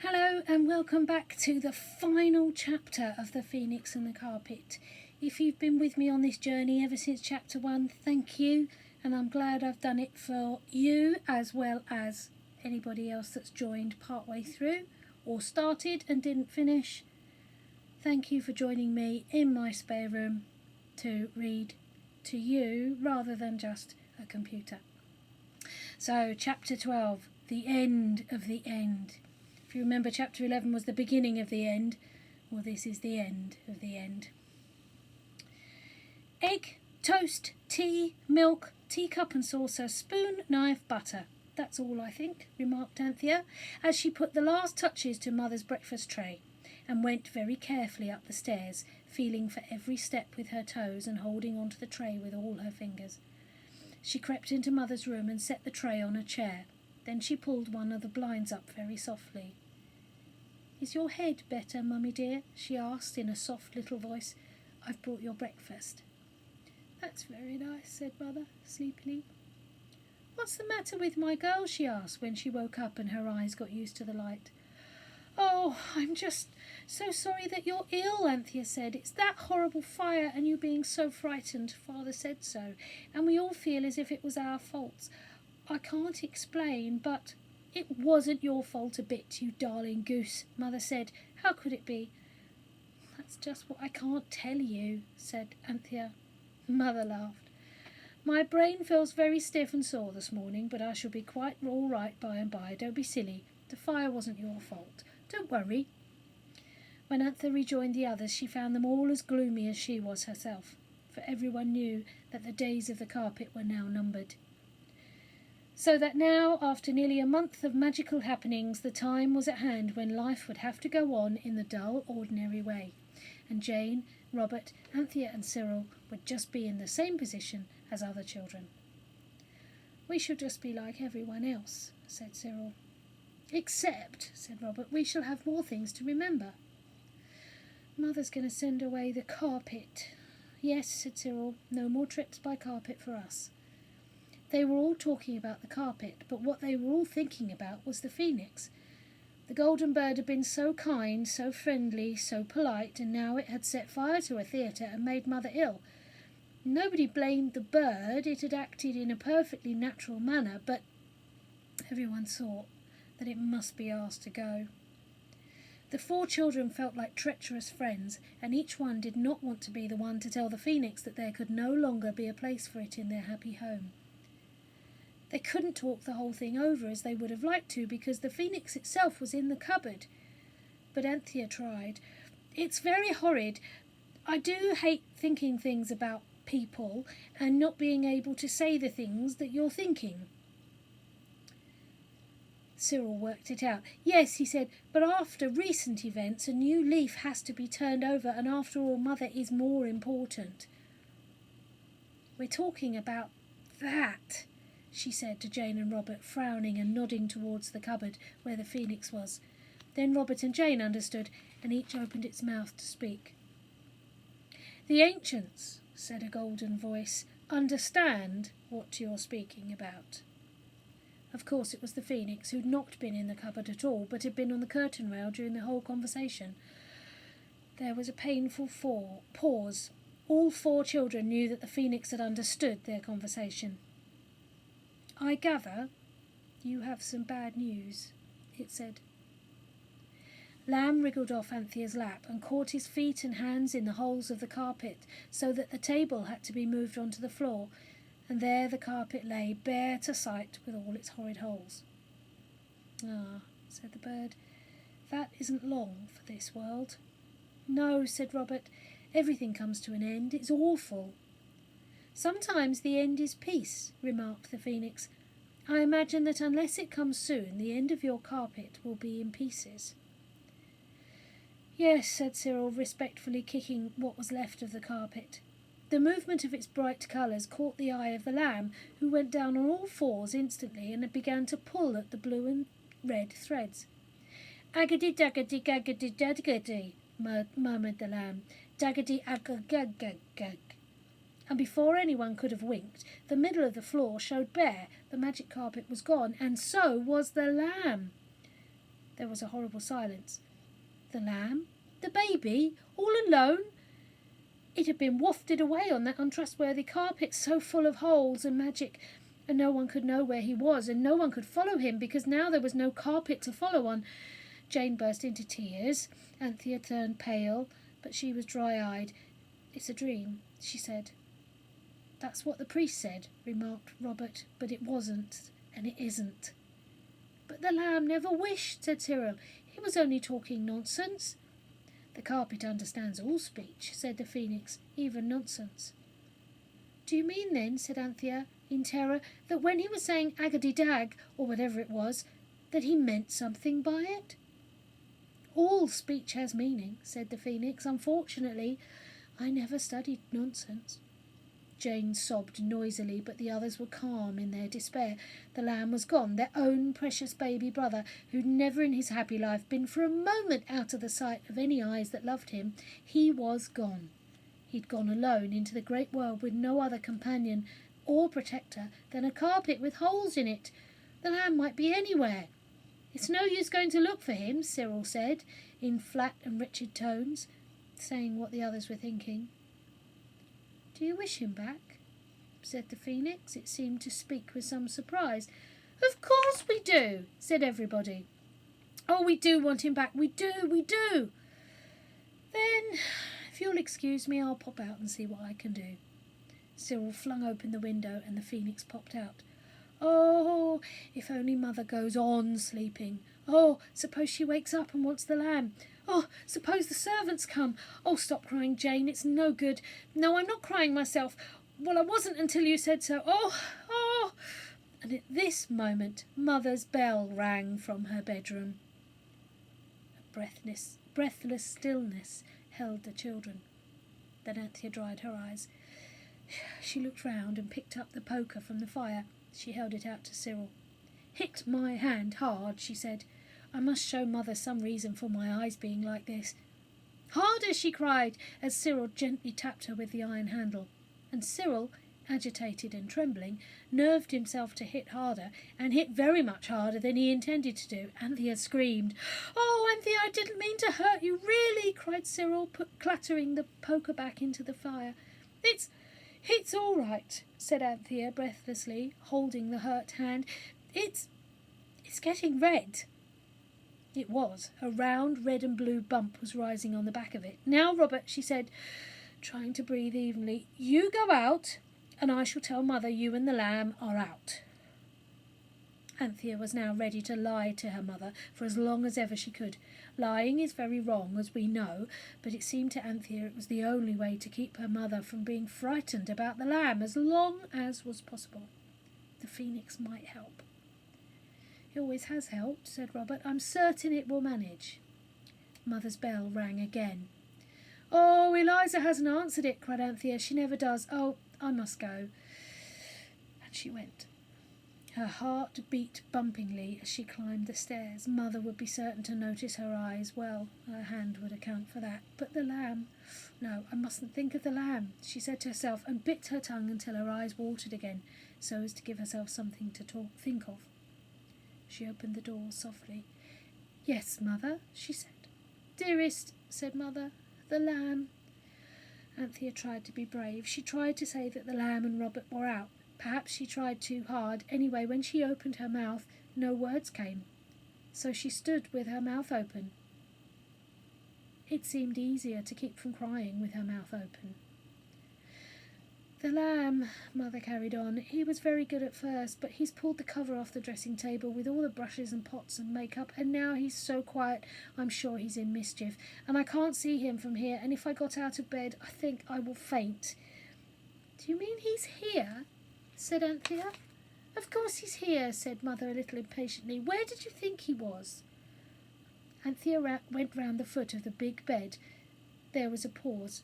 Hello and welcome back to the final chapter of The Phoenix and the Carpet. If you've been with me on this journey ever since chapter 1, thank you, and I'm glad I've done it for you as well as anybody else that's joined partway through or started and didn't finish. Thank you for joining me in my spare room to read to you rather than just a computer. So chapter 12, the end of the end. If you remember, chapter 11 was the beginning of the end. Well, this is the end of the end. Egg, toast, tea, milk, teacup and saucer, spoon, knife, butter. That's all, I think, remarked Anthea, as she put the last touches to Mother's breakfast tray, and went very carefully up the stairs, feeling for every step with her toes and holding onto the tray with all her fingers. She crept into Mother's room and set the tray on a chair. Then she pulled one of the blinds up very softly. "Is your head better, Mummy dear?" she asked in a soft little voice. "I've brought your breakfast." "That's very nice," said Mother, sleepily. "What's the matter with my girl?" she asked when she woke up and her eyes got used to the light. "Oh, I'm just so sorry that you're ill," Anthea said. "It's that horrible fire and you being so frightened. Father said so, and we all feel as if it was our faults. I can't explain, but—" "It wasn't your fault a bit, you darling goose," Mother said. "How could it be?" "That's just what I can't tell you," said Anthea. Mother laughed. "My brain feels very stiff and sore this morning, but I shall be quite all right by and by. Don't be silly. The fire wasn't your fault. Don't worry." When Anthea rejoined the others, she found them all as gloomy as she was herself, for everyone knew that the days of the carpet were now numbered. So that now, after nearly a month of magical happenings, the time was at hand when life would have to go on in the dull, ordinary way, and Jane, Robert, Anthea and Cyril would just be in the same position as other children. "We shall just be like everyone else," said Cyril. "Except," said Robert, "we shall have more things to remember." "Mother's going to send away the carpet." "Yes," said Cyril, "no more trips by carpet for us." They were all talking about the carpet, but what they were all thinking about was the phoenix. The golden bird had been so kind, so friendly, so polite, and now it had set fire to a theatre and made Mother ill. Nobody blamed the bird, it had acted in a perfectly natural manner, but everyone saw that it must be asked to go. The 4 children felt like treacherous friends, and each one did not want to be the one to tell the phoenix that there could no longer be a place for it in their happy home. They couldn't talk the whole thing over as they would have liked to, because the phoenix itself was in the cupboard. But Anthea tried. "It's very horrid. I do hate thinking things about people and not being able to say the things that you're thinking." Cyril worked it out. "Yes," he said, "but after recent events a new leaf has to be turned over, and after all, Mother is more important." "We're talking about that," she said to Jane and Robert, frowning and nodding towards the cupboard where the phoenix was. Then Robert and Jane understood, and each opened its mouth to speak. "The ancients," said a golden voice, "understand what you're speaking about." Of course it was the phoenix, who'd not been in the cupboard at all, but had been on the curtain rail during the whole conversation. There was a painful pause. All 4 children knew that the phoenix had understood their conversation. "I gather you have some bad news," it said. Lamb wriggled off Anthea's lap and caught his feet and hands in the holes of the carpet, so that the table had to be moved onto the floor, and there the carpet lay, bare to sight with all its horrid holes. "Ah," said the bird, "that isn't long for this world." "No," said Robert, "everything comes to an end. It's awful." "Sometimes the end is peace," remarked the phoenix. "I imagine that unless it comes soon, the end of your carpet will be in pieces." "Yes," said Cyril, respectfully kicking what was left of the carpet. The movement of its bright colours caught the eye of the lamb, who went down on all 4s instantly and began to pull at the blue and red threads. "Aggedy-daggedy, gaggedy-daggedy," murmured the lamb. "Daggedy-agg-gag-gag-gag." And before anyone could have winked, the middle of the floor showed bare, the magic carpet was gone, and so was the lamb. There was a horrible silence. The lamb? The baby? All alone? It had been wafted away on that untrustworthy carpet so full of holes and magic, and no one could know where he was, and no one could follow him, because now there was no carpet to follow on. Jane burst into tears. Anthea turned pale, but she was dry-eyed. "It's a dream," she said. "That's what the priest said," remarked Robert, "but it wasn't, and it isn't." "But the lamb never wished," said Cyril. "He was only talking nonsense." "The carpet understands all speech," said the phoenix, "even nonsense." "Do you mean then," said Anthea, in terror, "that when he was saying agady-dag, or whatever it was, that he meant something by it?" "All speech has meaning," said the phoenix. "Unfortunately, I never studied nonsense." Jane sobbed noisily, but the others were calm in their despair. The lamb was gone, their own precious baby brother, who'd never in his happy life been for a moment out of the sight of any eyes that loved him. He was gone. He'd gone alone into the great world with no other companion or protector than a carpet with holes in it. The lamb might be anywhere. "It's no use going to look for him," Cyril said, in flat and wretched tones, saying what the others were thinking. "Do you wish him back?" said the phoenix. It seemed to speak with some surprise. "Of course we do," said everybody. "Oh, we do want him back. We do, we do." "Then, if you'll excuse me, I'll pop out and see what I can do." Cyril flung open the window and the phoenix popped out. "Oh, if only Mother goes on sleeping. Oh, suppose she wakes up and wants the lamb. Oh, suppose the servants come. Oh, stop crying, Jane. It's no good. No, I'm not crying myself. Well, I wasn't until you said so. Oh. And at this moment, Mother's bell rang from her bedroom. A breathless stillness held the children. Then Anthea dried her eyes. She looked round and picked up the poker from the fire. She held it out to Cyril. "Hit my hand hard," she said. "I must show Mother some reason for my eyes being like this." "Harder!" she cried, as Cyril gently tapped her with the iron handle. And Cyril, agitated and trembling, nerved himself to hit harder, and hit very much harder than he intended to do. Anthea screamed. "Oh, Anthea, I didn't mean to hurt you, really," cried Cyril, clattering the poker back into the fire. It's all right," said Anthea breathlessly, holding the hurt hand. It's getting red." It was. A round red and blue bump was rising on the back of it. "Now, Robert," she said, trying to breathe evenly, "you go out, and I shall tell Mother you and the lamb are out." Anthea was now ready to lie to her mother for as long as ever she could. Lying is very wrong, as we know, but it seemed to Anthea it was the only way to keep her mother from being frightened about the lamb as long as was possible. The phoenix might help. "It always has helped," said Robert. "I'm certain it will manage." Mother's bell rang again. "Oh, Eliza hasn't answered it," cried Anthea. "She never does. Oh, I must go." And she went. Her heart beat bumpingly as she climbed the stairs. Mother would be certain to notice her eyes. Well, her hand would account for that. But the lamb... No, I mustn't think of the lamb, she said to herself, and bit her tongue until her eyes watered again, so as to give herself something to think of. She opened the door softly. "Yes, Mother," she said. "Dearest," said Mother, "the lamb." Anthea tried to be brave. She tried to say that the lamb and Robert were out. Perhaps she tried too hard. Anyway, when she opened her mouth, no words came. So she stood with her mouth open. It seemed easier to keep from crying with her mouth open. "The lamb," Mother carried on, "he was very good at first, but he's pulled the cover off the dressing table with all the brushes and pots and makeup, and now he's so quiet I'm sure he's in mischief, and I can't see him from here, and if I got out of bed I think I will faint." "Do you mean he's here?" said Anthea. "Of course he's here," said Mother a little impatiently. "Where did you think he was?" Anthea went round the foot of the big bed. There was a pause.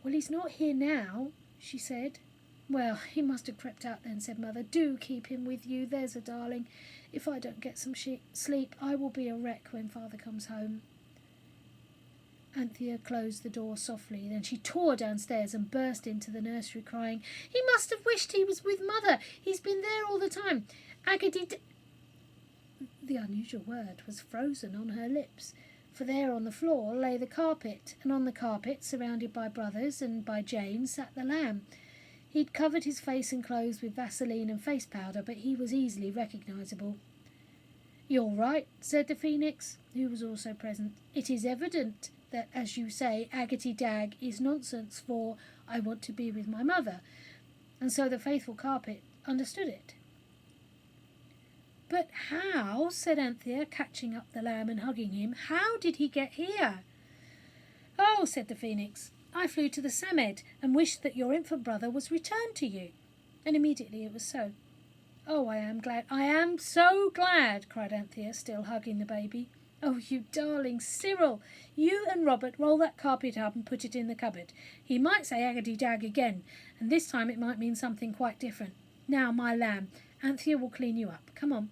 "Well, he's not here now," she said. "Well, he must have crept out then," said Mother. "Do keep him with you, there's a darling. If I don't get some sleep, I will be a wreck when Father comes home." Anthea closed the door softly. Then she tore downstairs and burst into the nursery, crying, "He must have wished he was with Mother. He's been there all the time. Agady..." The unusual word was frozen on her lips, for there on the floor lay the carpet, and on the carpet, surrounded by brothers and by Jane, sat the lamb. He'd covered his face and clothes with Vaseline and face powder, but he was easily recognisable. "You're right," said the Phoenix, who was also present. "It is evident that, as you say, Aggerty Dag is nonsense, for I want to be with my mother." And so the faithful carpet understood it. "But how," said Anthea, catching up the lamb and hugging him, "how did he get here?" "Oh," said the Phoenix, "I flew to the Samed and wished that your infant brother was returned to you." And immediately it was so. "Oh, I am glad, I am so glad," cried Anthea, still hugging the baby. "Oh, you darling Cyril, you and Robert roll that carpet up and put it in the cupboard. He might say Aggerty Dag again, and this time it might mean something quite different. Now, my lamb, Anthea will clean you up. Come on."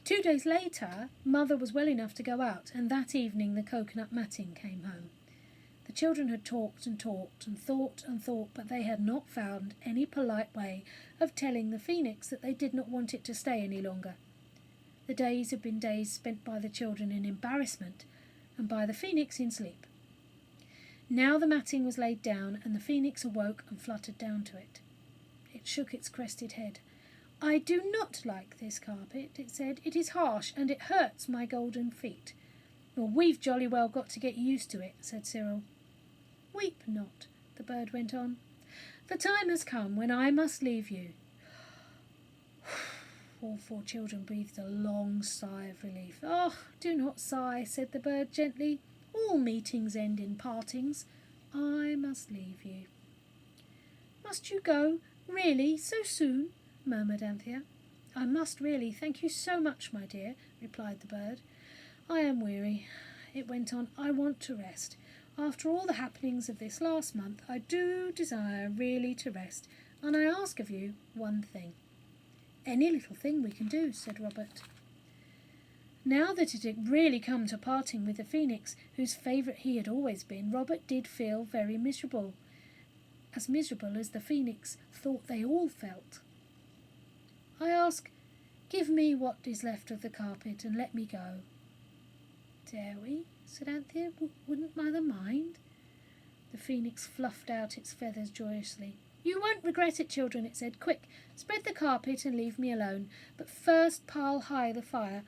2 days later, Mother was well enough to go out, and that evening the coconut matting came home. The children had talked and talked and thought, but they had not found any polite way of telling the Phoenix that they did not want it to stay any longer. The days had been days spent by the children in embarrassment, and by the Phoenix in sleep. Now the matting was laid down, and the Phoenix awoke and fluttered down to it. It shook its crested head. "I do not like this carpet," it said. "It is harsh, and it hurts my golden feet." "Well, we've jolly well got to get used to it," said Cyril. "Weep not," the bird went on. "The time has come when I must leave you." All 4 children breathed a long sigh of relief. "Oh, do not sigh," said the bird gently. "All meetings end in partings. I must leave you." "Must you go? Really? So soon?" murmured Anthea. "I must really. Thank you so much, my dear," replied the bird. "I am weary," it went on. "I want to rest. After all the happenings of this last month, I do desire really to rest, and I ask of you one thing." "Any little thing we can do," said Robert. Now that it had really come to parting with the Phoenix, whose favourite he had always been, Robert did feel very miserable. As miserable as the Phoenix thought they all felt. "I ask, give me what is left of the carpet and let me go." "Dare we?" said Anthea. "Wouldn't Mother mind?" The Phoenix fluffed out its feathers joyously. "You won't regret it, children," it said. "Quick, spread the carpet and leave me alone. But first pile high the fire.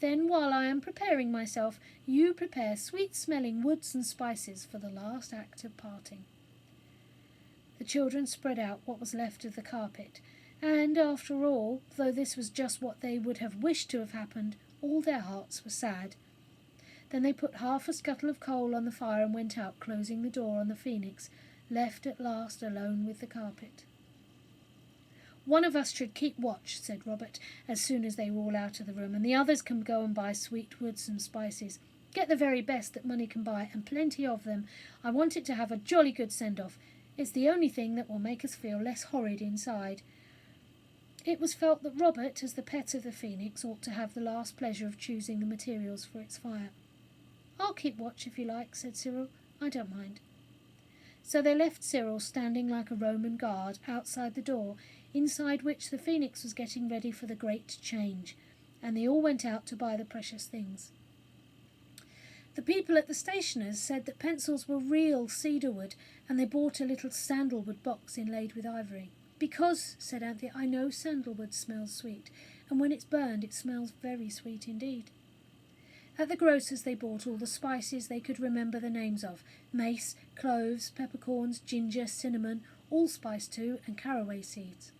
Then, while I am preparing myself, you prepare sweet-smelling woods and spices for the last act of parting." The children spread out what was left of the carpet, and, after all, though this was just what they would have wished to have happened, all their hearts were sad. Then they put half a scuttle of coal on the fire and went out, closing the door on the Phoenix, left at last alone with the carpet. "One of us should keep watch," said Robert, as soon as they were all out of the room, "and the others can go and buy sweet woods and spices. Get the very best that money can buy, and plenty of them. I want it to have a jolly good send-off. It's the only thing that will make us feel less horrid inside." It was felt that Robert, as the pet of the Phoenix, ought to have the last pleasure of choosing the materials for its fire. "I'll keep watch if you like," said Cyril. "I don't mind." So they left Cyril standing like a Roman guard outside the door, inside which the Phoenix was getting ready for the great change, and they all went out to buy the precious things. The people at the stationer's said that pencils were real cedarwood, and they bought a little sandalwood box inlaid with ivory. "Because," said Anthea, "I know sandalwood smells sweet, and when it's burned it smells very sweet indeed." At the grocer's they bought all the spices they could remember the names of: mace, cloves, peppercorns, ginger, cinnamon, allspice too, and caraway seeds.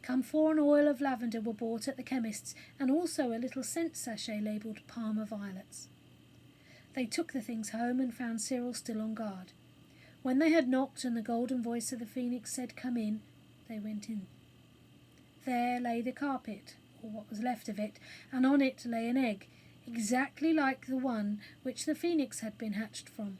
Camphor and oil of lavender were bought at the chemist's, and also a little scent sachet labelled Parma violets. They took the things home and found Cyril still on guard. When they had knocked and the golden voice of the Phoenix said, "Come in," they went in. There lay the carpet, or what was left of it, and on it lay an egg, exactly like the one which the Phoenix had been hatched from.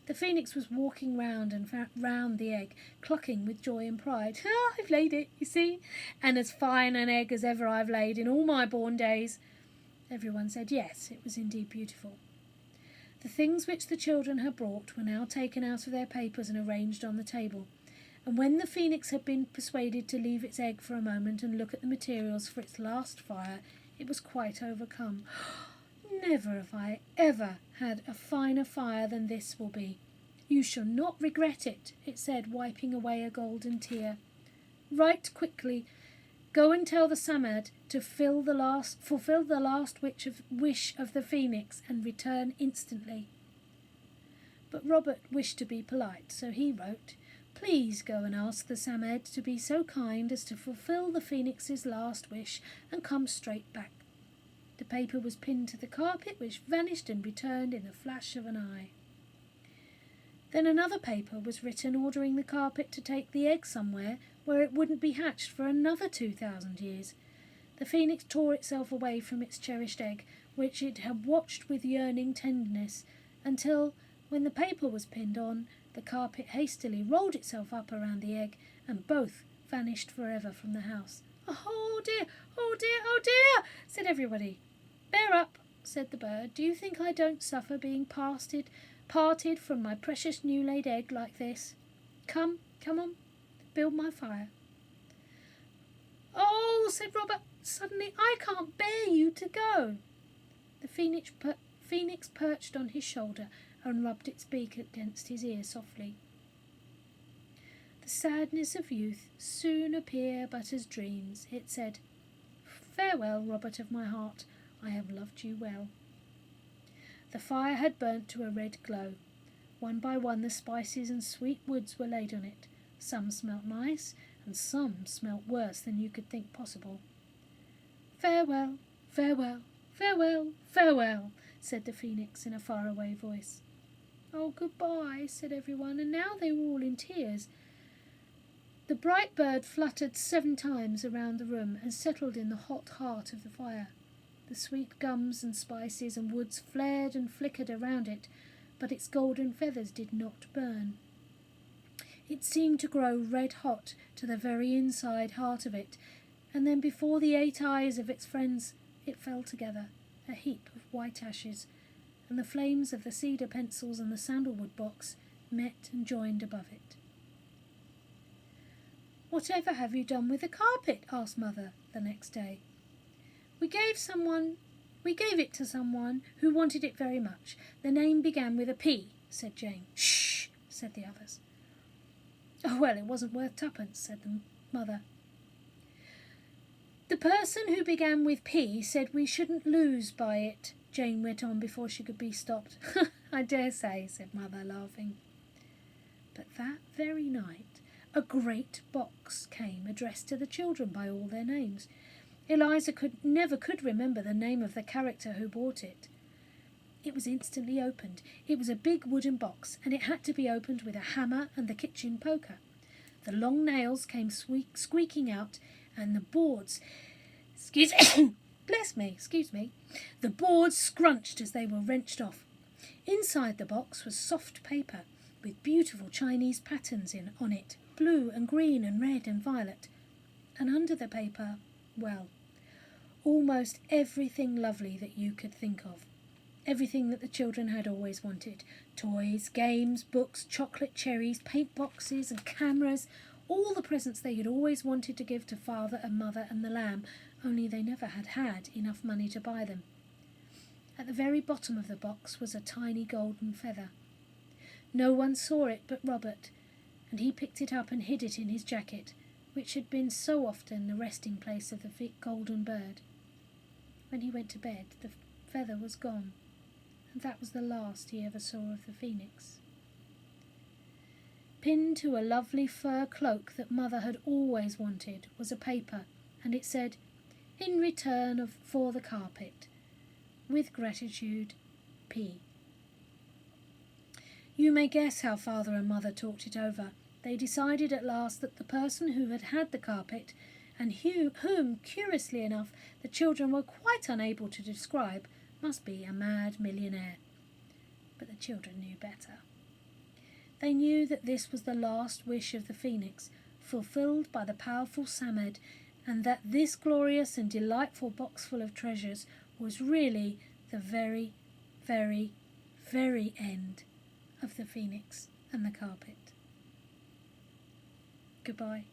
The Phoenix was walking round and round the egg, clucking with joy and pride. "Ah, I've laid it, you see, and as fine an egg as ever I've laid in all my born days." Everyone said yes, it was indeed beautiful. The things which the children had brought were now taken out of their papers and arranged on the table, and when the Phoenix had been persuaded to leave its egg for a moment and look at the materials for its last fire, It was quite overcome. Never have I ever had a finer fire than this will be. You shall not regret it, it said, wiping away a golden tear. Write quickly. Go and tell the Samad to fulfil the last wish of the phoenix and return instantly. But Robert wished to be polite, so he wrote, Please go and ask the Samad to be so kind as to fulfil the phoenix's last wish and come straight back. The paper was pinned to the carpet, which vanished and returned in the flash of an eye. Then another paper was written ordering the carpet to take the egg somewhere where it wouldn't be hatched for another 2,000 years. The phoenix tore itself away from its cherished egg, which it had watched with yearning tenderness, until, when the paper was pinned on, the carpet hastily rolled itself up around the egg, and both vanished forever from the house. Oh dear, oh dear, oh dear, said everybody. Bear up, said the bird. Do you think I don't suffer being parted from my precious new-laid egg like this? Come on, build my fire. Oh, said Robert, suddenly, I can't bear you to go. The phoenix perched on his shoulder and rubbed its beak against his ear softly. The sadness of youth soon appear but as dreams, it said. Farewell, Robert of my heart, I have loved you well. The fire had burnt to a red glow. One by one the spices and sweet woods were laid on it. Some smelt nice, and some smelt worse than you could think possible. Farewell, farewell, farewell, farewell, said the phoenix in a faraway voice. Oh, goodbye, said everyone, and now they were all in tears. The bright bird fluttered 7 times around the room and settled in the hot heart of the fire. The sweet gums and spices and woods flared and flickered around it, but its golden feathers did not burn. It seemed to grow red-hot to the very inside heart of it, and then before the 8 eyes of its friends it fell together, a heap of white ashes, and the flames of the cedar pencils and the sandalwood box met and joined above it. Whatever have you done with the carpet? Asked Mother the next day. We gave it to someone who wanted it very much. The name began with a P, said Jane. Shh, said the others. Oh, well, it wasn't worth 2pence, said the mother. The person who began with P said we shouldn't lose by it, Jane went on before she could be stopped. I dare say, said Mother, laughing. But that very night a great box came addressed to the children by all their names. Eliza never could remember the name of the character who bought it. It was instantly opened. It was a big wooden box, and it had to be opened with a hammer and the kitchen poker. The long nails came squeaking out, and the boards... Bless me, excuse me. The boards scrunched as they were wrenched off. Inside the box was soft paper, with beautiful Chinese patterns on it, blue and green and red and violet. And under the paper, well, almost everything lovely that you could think of. Everything that the children had always wanted. Toys, games, books, chocolate cherries, paint boxes and cameras. All the presents they had always wanted to give to Father and Mother and the lamb, only they never had enough money to buy them. At the very bottom of the box was a tiny golden feather. No one saw it but Robert, and he picked it up and hid it in his jacket, which had been so often the resting place of the golden bird. When he went to bed, the feather was gone, and that was the last he ever saw of the phoenix. Pinned to a lovely fur cloak that Mother had always wanted was a paper, and it said, "In return for the carpet. With gratitude, P." You may guess how Father and Mother talked it over. They decided at last that the person who had the carpet, and whom, curiously enough, the children were quite unable to describe, must be a mad millionaire. But the children knew better. They knew that this was the last wish of the phoenix, fulfilled by the powerful Samad, and that this glorious and delightful box full of treasures was really the very, very, very end of the phoenix and the carpet. Goodbye.